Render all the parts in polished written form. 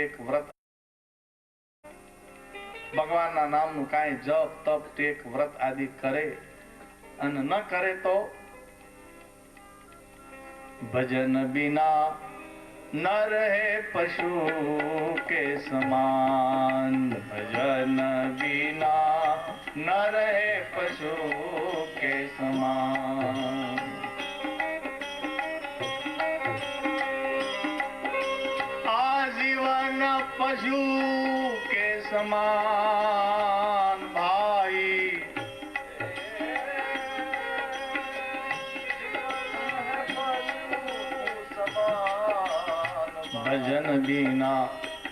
Tech વ્રત ભગવાનના નામનું કાંઈ જપ તપ ટેક વ્રત આદિ કરે અને ન કરે તો ભજન બિના ન રહે પશુ કે સમાન, ભજન બિના ન રહે પશુ કે સમાન। आजीवन पशु के समान भाई, भजन बिना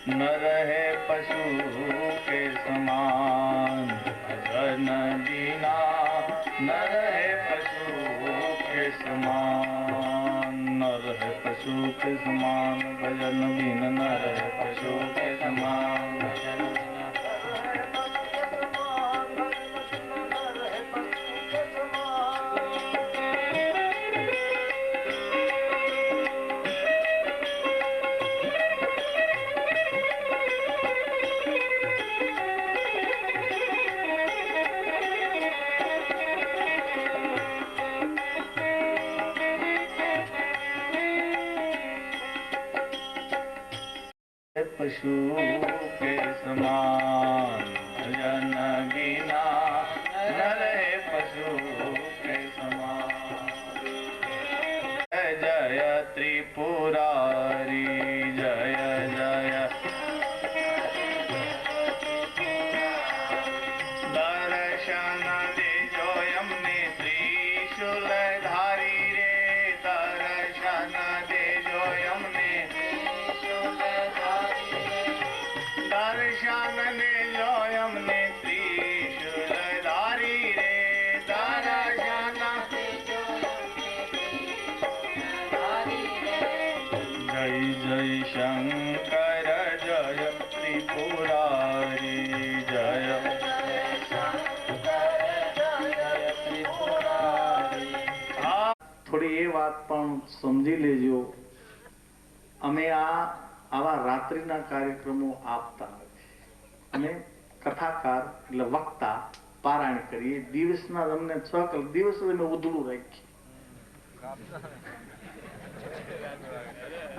न रहे पशु के समान, भजन बिना न रहे पशु के समान, न रहे पशु के समान, भजन बिन न रहे पशु के समान। पशु के समान, भजन बिना न रहे पशु के समान। जय जय त्रिपुरारी जय जय, दर्शन देजो यमने त्रिशूलधारी रे, दर्शन देजो यमने दर्शन ने लो यमने त्रिशूलधारी रे, दर्शन जय जय शंकर जय त्रिपुरारी जय हाँ थोड़ी ये बात पण समझी लेजो, अमे आवा रात्रिना कार्यक्रमो आपता नथी, अमे कथाकार એટલે વક્તા પારાયણ કરીએ। દિવસના તમને 6 કલાક દિવસ અમે ઉધડું રાખી,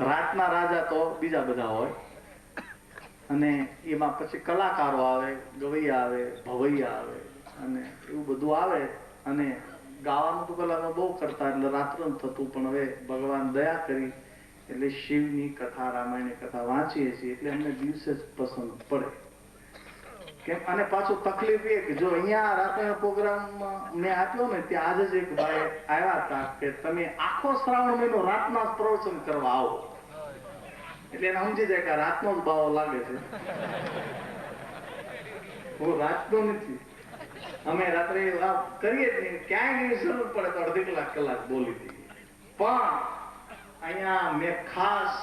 રાતના રાજા તો બીજા બધા હોય અને એમાં પછી કલાકારો આવે, ગવૈયા આવે, ભવૈયા આવે અને એવું બધું આવે અને ગાવાનું તો પેલા બહુ કરતા એટલે રાત્રનું થતું, પણ હવે ભગવાન દયા કરી એટલે શિવની કથા રામાયણની કથા વાંચીએ છીએ એટલે અમને દિવસે જ પસંદ પડે કેમ। અને પાછું તકલીફ એ કે જો અહીંયા રાત્રિનો પ્રોગ્રામ મેં આપ્યો ને ત્યાં આજે જ એક ભાઈ આવ્યા હતા કે તમે આખો શ્રાવણ મહિનો રાતના જ પ્રવચન કરવા આવો, એટલે એને સમજી જાય કે રાતનો જ બાવો લાગે છે। હું રાતનો નથી, અમે રાત્રે કરીએ જ નહીં, ક્યાંય નહીં જરૂર પડે તો અડધી કલાક બોલી દઈએ, પણ અહીંયા મેં ખાસ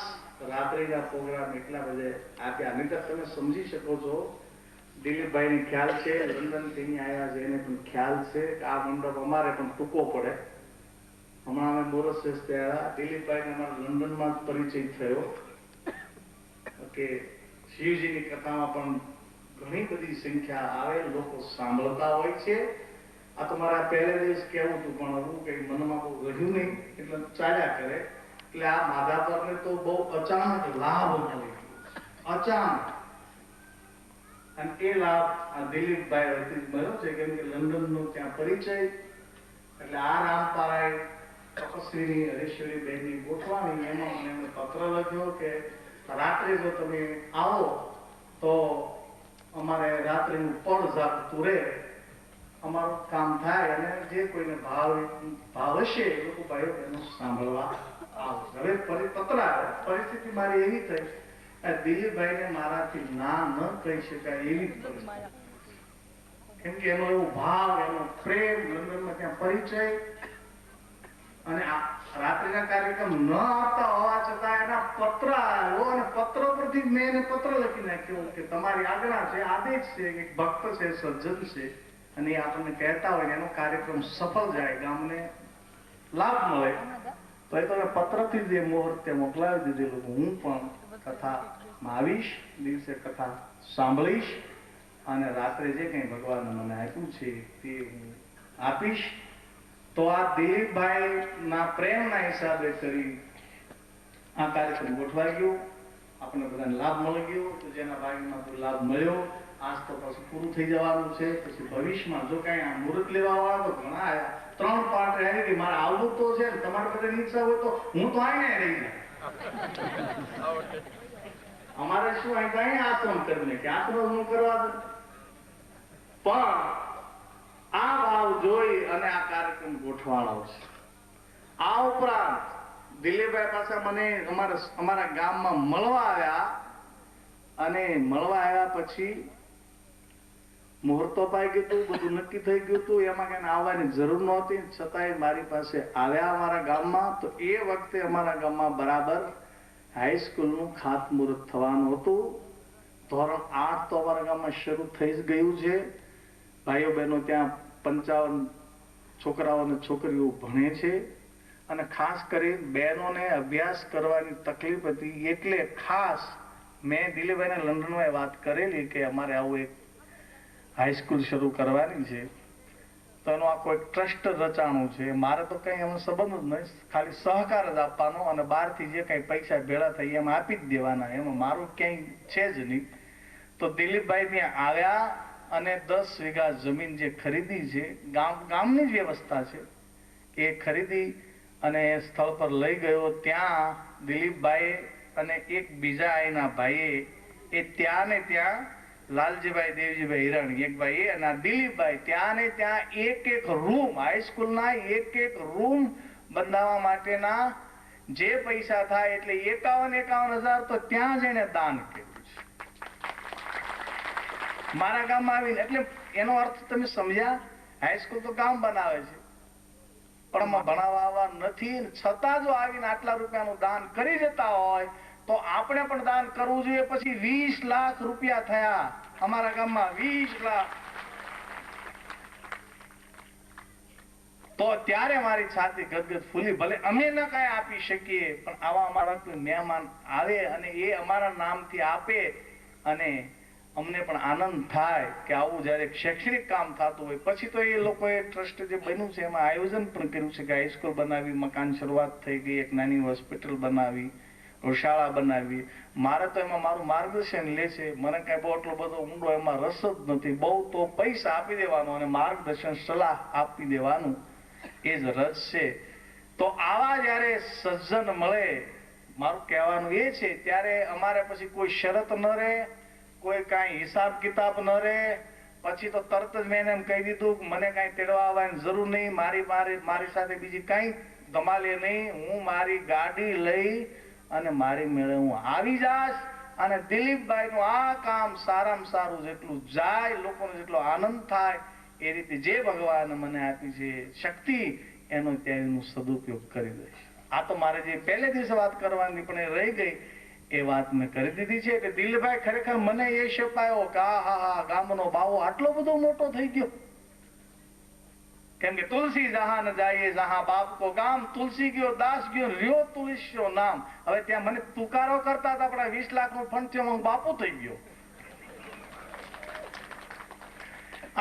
રાત્રિના પ્રોગ્રામ એટલા બધે આપ્યા, નહીં તો તમે સમજી શકો છો દિલીપભાઈને ખ્યાલ છે, લંડનથી આવ્યા છે એને પણ ખ્યાલ છે કે આ મંડપ અમારે પણ ટૂંકો પડે। હમણાં અમે મોરસ આવ્યા, દિલીપભાઈને અમારા લંડનમાં જ પરિચય થયો કે શિવજીની કથામાં પણ ઘણી બધી સંખ્યા આવે, લોકો સાંભળતા હોય છે। આ તો મારા પહેલે દિવસ કહેવું હતું પણ હું કઈ મનમાં બહુ ગઢ્યું નહીં એટલે ચાલ્યા કરે, એટલે આ માધાપરને તો બહુ અચાનક લાભ મળી ગયો, અચાનક। અને એ લાભ આ દિલીપભાઈ વતી મળ્યો છે કેમ કે લંડનનો ત્યાં પરિચય, એટલે આ રામપારાયણ તપસ્વીની હરીશ્વરીબેનની ગોઠવાની એમાં મને એમણે પત્ર લખ્યો કે રાત્રે જો તમે આવો તો અમારે રાત્રિનું પળ જાગતું રહે, અમારું કામ થાય અને જે કોઈને ભાવ હશે એ લોકો ભાઈઓ બહેનો સાંભળવા આવશે। હવે પત્ર પરિસ્થિતિ મારી એવી થઈ, દિલીપભાઈને મારાથી ના ન કહી શકાય એવી પરિસ્થિતિ, કેમ કે એનો એવો ભાવ, એનો પ્રેમ, લંડનમાં ત્યાં પરિચય અને રાત્રિના કાર્યક્રમ ન આવતા હોવા છતાં એના પત્ર આવ્યો અને પત્ર પરથી મેં એને પત્ર લખી નાખ્યો કે તમારી આજ્ઞા છે, આદેશ છે, એક ભક્ત છે, સજ્જન છે અને એ આપણને કહેતા હોય એનો કાર્યક્રમ સફળ જાય, ગામને લાભ મળે, તો એ તમે પત્રથી જે મુહૂર્તે મોકલાવી દીધેલું હું પણ કથા આવીશ, દિવસે કથા સાંભળીશ અને રાત્રે જે કંઈ ભગવાને મને આપ્યું છે તે હું આપીશ. તો આ દિલીપભાઈના પ્રેમના હિસાબે કરી આ કાર્યક્રમ ગોઠવાઈ ગયો. આપણને બધાને લાભ મળી ગયો. તો જેના ભાગમાં તો લાભ મળ્યો. આજ તો પાછું પૂરું થઈ જવાનું છે. પછી ભવિષ્યમાં જો કઈ આ મુહૂર્ત લેવા વાળા તો ઘણા આવ્યા. 3 પાર્ટ આવી ગઈ. મારે આવવું તો છે ને, તમારે બધાની ઈચ્છા હોય તો હું તો આવીને રહી જાય. અમારે શું અહીં તો અહીં આશ્રમ કરીને કે આશ્રમ હું કરવા દઉં. પણ આ ભાવ જોઈ અને આ કાર્યક્રમ ગોઠવાણો છે. આ ઉપરાંત દિલીપભાઈ પાસે મને અમારા ગામમાં મળવા આવ્યા અને મળવા આવ્યા પછી મુહૂર્તો પાઈ ગયું હતું, બધું નક્કી થઈ ગયું હતું. એમાં કઈ આવવાની જરૂર નહોતી, છતાંય મારી પાસે આવ્યા અમારા ગામમાં. તો એ વખતે અમારા ગામમાં બરાબર હાઈસ્કૂલનું ખાતમુહૂર્ત થવાનું હતું. ધોરણ 8 તો અમારા ગામમાં શરૂ થઈ જ ગયું છે. ભાઈઓ બહેનો ત્યાં 55 છોકરાઓ અને છોકરીઓ ભણે છે અને ખાસ કરી બહેનોને અભ્યાસ કરવાની તકલીફ હતી. એટલે ખાસ મેં દિલીપભાઈને લંડનમાં વાત કરેલી કે અમારે આવું એક હાઈસ્કૂલ શરૂ કરવાની છે. તો એનો આખો એક ટ્રસ્ટ રચાણું છે. મારે તો કંઈ એનો સંબંધ જ નહીં, ખાલી સહકાર જ આપવાનો અને બહારથી જે કંઈ પૈસા ભેળા થઈ એમ આપી જ દેવાના. એમાં મારું ક્યાંય છે જ નહીં. તો દિલીપભાઈ ત્યાં આવ્યા અને 10 વીઘા જમીન જે ખરીદી છે, ગામની જ વ્યવસ્થા છે, એ ખરીદી અને એ સ્થળ પર લઈ ગયો. ત્યાં દિલીપભાઈ અને એક બીજા અહીંના ભાઈએ એ ત્યાં ને ત્યાં લાલજીભાઈ દેવજીભાઈ હિરાણી એક ભાઈ અને આ દિલીપભાઈ ત્યાં ને ત્યાં એક રૂમ, હાઈસ્કૂલના એક રૂમ બંધાવવા માટેના જે પૈસા થાય એટલે 51,000 તો ત્યાં જઈને દાન કર્યું છે મારા ગામમાં આવીને. એટલે એનો અર્થ તમે સમજ્યા? હાઈસ્કૂલ તો ગામ બનાવે છે પણ ભણાવવા આવવા નથી, છતાં જો આવીને આટલા રૂપિયાનું દાન કરી દેતા હોય તો આપણે પણ દાન કરવું જોઈએ. પછી 20 લાખ રૂપિયા થયા અમારા ગામમાં, 20 લાખ. તો ત્યારે મારી છાતી ગદગદ ફૂલી. ભલે અમે ન કઈ આપી શકીએ પણ આવા અમારા કોઈ મહેમાન આવે અને એ અમારા નામથી આપે અને અમને પણ આનંદ થાય કે આવું જયારે શૈક્ષણિક કામ થતું હોય. પછી તો એ લોકોએ ટ્રસ્ટ જે બન્યું છે એમાં આયોજન પણ કર્યું છે કે હાઈસ્કૂલ બનાવી, મકાન શરૂઆત થઈ ગઈ, એક નાની હોસ્પિટલ બનાવી, શાળા બનાવી. મારે તો એમાં મારું માર્ગદર્શન લે છે. મને કઈ બહુ એટલો બધો ઊંડો એમાં રસ જ નથી. બહુ તો પૈસા આપી દેવાનો અને માર્ગદર્શન સલાહ આપી દેવાનું એ જ રસ છે. તો આવા જયારે સજ્જન મળે, મારું કહેવાનું એ છે, ત્યારે અમારે પછી કોઈ શરત ન રહે, કોઈ કાંઈ હિસાબ કિતાબ ન રહે. પછી તો તરત જ મેં એમ કહી દીધું કે મને કાંઈ તેડવા આવવાની જરૂર નહીં, મારી સાથે બીજી કાંઈ ધમાલે નહીં. હું મારી ગાડી લઈ અને મારી મેળે હું આવી જાશ અને દિલીપભાઈનું આ કામ સારામાં સારું જેટલું જાય, લોકોને જેટલો આનંદ થાય એ રીતે જે ભગવાને મને આપી છે શક્તિ, એનો ત્યાંનો સદુપયોગ કરી દઈશ. આ તો મારે જે પહેલે દિવસે વાત કરવાની પણ એ રહી ગઈ, એ વાત મેં કરી દીધી છે. કે દિલીપભાઈ ખરેખર મને એ શપાયો કે હા ગામનો બાવો આટલો બધો મોટો થઈ ગયો. કેમ કે તુલસી જહાં ન જાયે જહાં બાપ કો ગામ, તુલસી ગયો દાસ ગયો રહ્યો તુલસીઓ નામ. હવે ત્યાં મને તુકારો કરતા હતા પણ 20 લાખનો ફંડ થયો, હું બાપુ થઈ ગયો.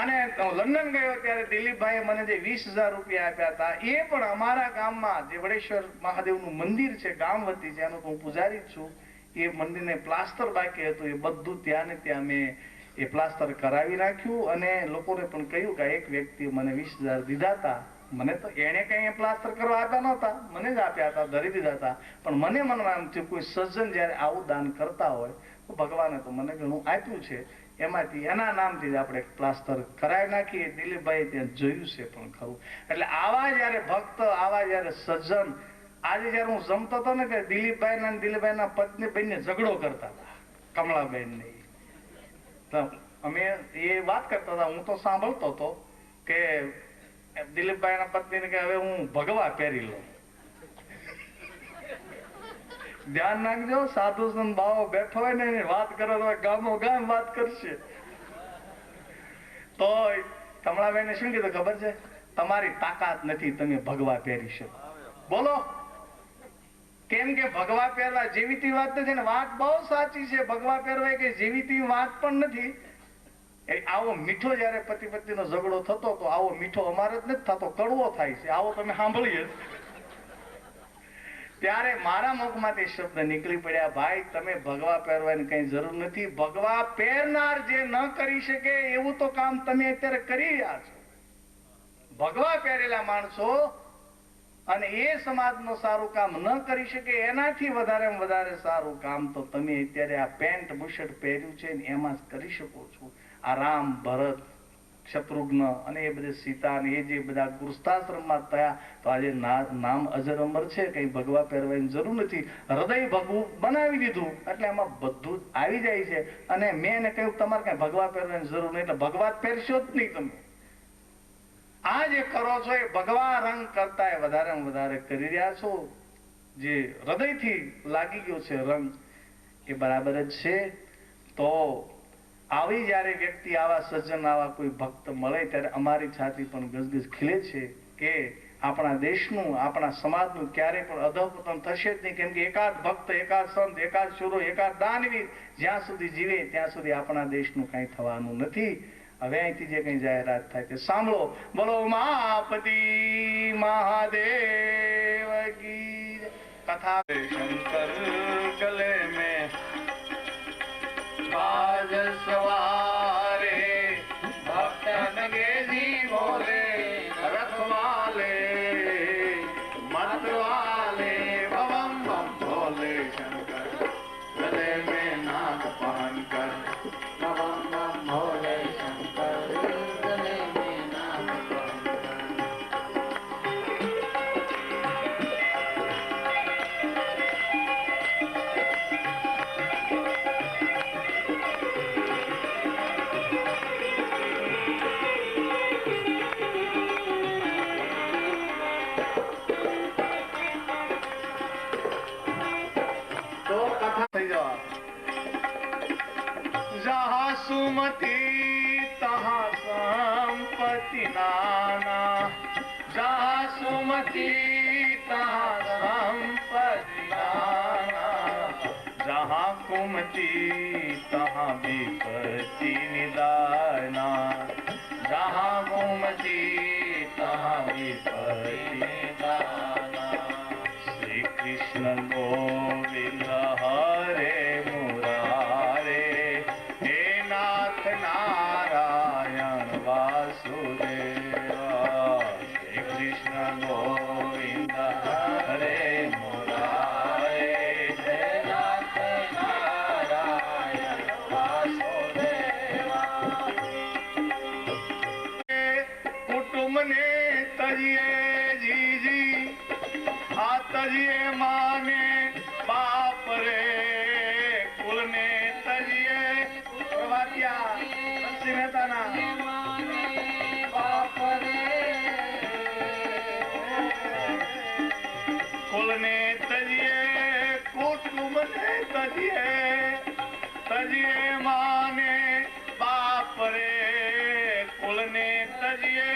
અને લંડન ગયો ત્યારે દિલીપભાઈએ મને જે 20,000 રૂપિયા આપ્યા હતા એ પણ અમારા ગામમાં જે વડેશ્વર મહાદેવનું મંદિર છે, ગામ વતી છે, એનો તો હું પૂજારી જ છું. એ મંદિરને પ્લાસ્ટર બાકી હતું, એ બધું ત્યાં ને ત્યાં મેં એ પ્લાસ્ટર કરાવી નાખ્યું અને લોકોને પણ કહ્યું કે એક વ્યક્તિએ મને 20,000 દીધા હતા. મને તો એને કઈ પ્લાસ્ટર કરવા આપ્યા નહોતા, મને જ આપ્યા હતા, ધરી દીધા હતા. પણ મને મનમાં એમ થયું કોઈ સજ્જન જયારે આવું દાન કરતા હોય તો ભગવાને તો મને ઘણું આપ્યું છે, એમાંથી એના નામથી જ આપણે પ્લાસ્ટર કરાવી નાખીએ. દિલીપભાઈ ત્યાં જોયું છે પણ ખરું. એટલે આવા જયારે ભક્ત, આવા જયારે સજ્જન, આજે જયારે હું જમતો હતો ને કે દિલીપભાઈના પત્ની બંને ઝઘડો કરતા હતા, કમળાબેન ને. અમે એ વાત કરતા હતા, હું તો સાંભળતો હતો કે દિલીપભાઈના પત્નીને કે હવે હું ભગવા પહેરી લઉં. ધ્યાન નાખજો, સાધુ સંત બાવો બેઠો હોય ને એની વાત કરો તો ગામો ગામ વાત કરશે. તો કમળાબેને શું કીધું ખબર છે? તમારી તાકાત નથી, તમે ભગવા પહેરી શકો. બોલો કેમ કે ભગવા પહેરવા જીવીતી વાત નથી ને વાત બહુ સાચી છે. ભગવા પહેરવા કે જીવીતી વાત પણ નથી. આવો મીઠો જયારે પતિ પત્નીનો ઝઘડો થતો તો આવો મીઠો અમારે જ નથી થતો, કડવો થાય છે. આવો તમે સાંભળીએ ત્યારે મારા મુખમાંથી શબ્દ નીકળી પડ્યા, ભાઈ તમે ભગવા પહેરવાની કઈ જરૂર નથી. ભગવા પહેરનાર જે ન કરી શકે એવું તો કામ તમે અત્યારે કરી રહ્યા છો. ભગવા પહેરેલા માણસો અને એ સમાજનું સારું કામ ન કરી શકે એનાથી વધારે સારું કામ તો તમે અત્યારે આ પેન્ટ બુશર્ટ પહેર્યું છે ને એમાં કરી શકો છો. આ રામ ભરત શત્રુઘ્ન અને એ બધે સીતા અને એ જે બધા ગૃહસ્થાશ્રમમાં થયા તો આજે નામ અજર અમર છે. કઈ ભગવા પહેરવાની જરૂર નથી. હૃદય ભગવું બનાવી દીધું એટલે એમાં બધું જ આવી જાય છે. અને મેં એને કહ્યું તમારે કઈ ભગવા પહેરવાની જરૂર નહીં, એટલે ભગવા પહેરશો જ નહીં. તમે આ જે કરો છો એ ભગવા રંગ કરતા વધારે કરી રહ્યા છો. જે હૃદયથી લાગી ગયો છે રંગ એ બરાબર જ છે. તો આવી જયારે વ્યક્તિ આવા સજ્જન આવા કોઈ ભક્ત મળે ત્યારે અમારી છાતી પણ ગજગજ ખીલે છે કે આપણા દેશનું આપણા સમાજનું ક્યારે પણ અધઃપતન થશે જ નહીં. કેમ કે એકાદ ભક્ત એકાદ સંત એકાદ શુરો એકાદ દાનવીર જ્યાં સુધી જીવે ત્યાં સુધી આપણા દેશનું કઈ થવાનું નથી. હવે અહીંથી જે કઈ જાહેરાત થાય તે સાંભળો. બોલો ઉમાપતિ મહાદેવ કી કથા. શંકર ગલે મેં बाज सवारे भक्त नगेजी बोले रखवाले मतवाले बम बम बोले शंकर गले में नाग पहन कर बम बम बोले शंकर गले में नाग पहन सुमति तहाँ संपत्ति नाना, जहाँ सुमति तहाँ संपत्ति नाना, जहाँ कुमति तहाँ विपत्ति निदाना, जहाँ कुमति तहाँ विपत्ति निदाना. श्री कृष्ण गोविंद हरे नारायण वासुदेवा. श्री कृष्ण गोविंद हरे मुरारे नाथ नारायण वासुदेवा. कुटुंब ने तजिए जीजी आ तजिए माने बाप रे, कुल ने तजिए कुल ने तजिए कुटुंब ने तजिए तजिए माने बाप रे, कुल ने तजिए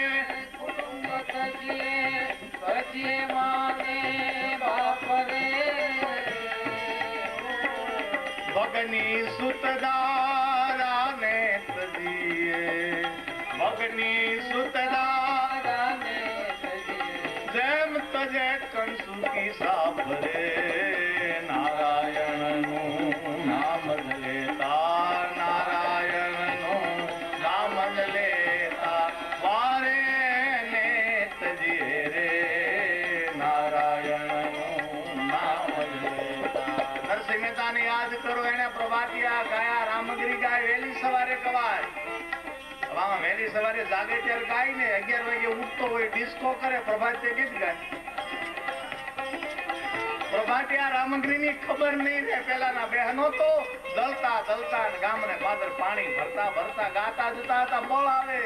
कुटुंब तजिए तजिए माने बाप रे. भगनी सुतदारा ने तजिए भगनी सुतदारा ने तजिए जेम तजे कंसु की सापरे. नारायण नु नाम लेता नारायण नु नाम लेता वारे ने तजिए रे. नारायण नु नाम लेता. नरसिंह मेहता ने याद करो, એને પ્રભાતિયા ગાયા, રામગીરી ગાય, વેલી સવારે ગવાય. વહેલી સવારે જાગે ત્યારે ગાય ને 11 વાગે ઉઠતો હોય ડિસ્કો કરે, પ્રભાતિયા ગીત ગાય. પ્રભાતિયા રામગીરીની ખબર નહીં રહે. પેલાના બહેનો તો દલતા ગામને પાદર પાણી ભરતા ગાતા જતા હતા. બળ આવે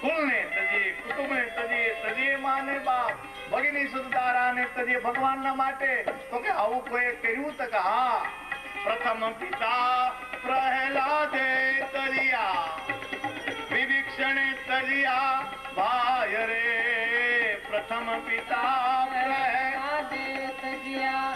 કુલને તજીએ કુટુંબને તજીએ તજીએ માને બાપ, ભગીની સુધારાને તજીએ ભગવાનના માટે. તો કે આવું કોઈ કર્યું તો કે હા, પ્રથમ પિતા પ્રહલાદે તજિયા, વિભીક્ષણે તજિયા ભાય રે. પ્રથમ પિતા પ્રહલાદે તજિયા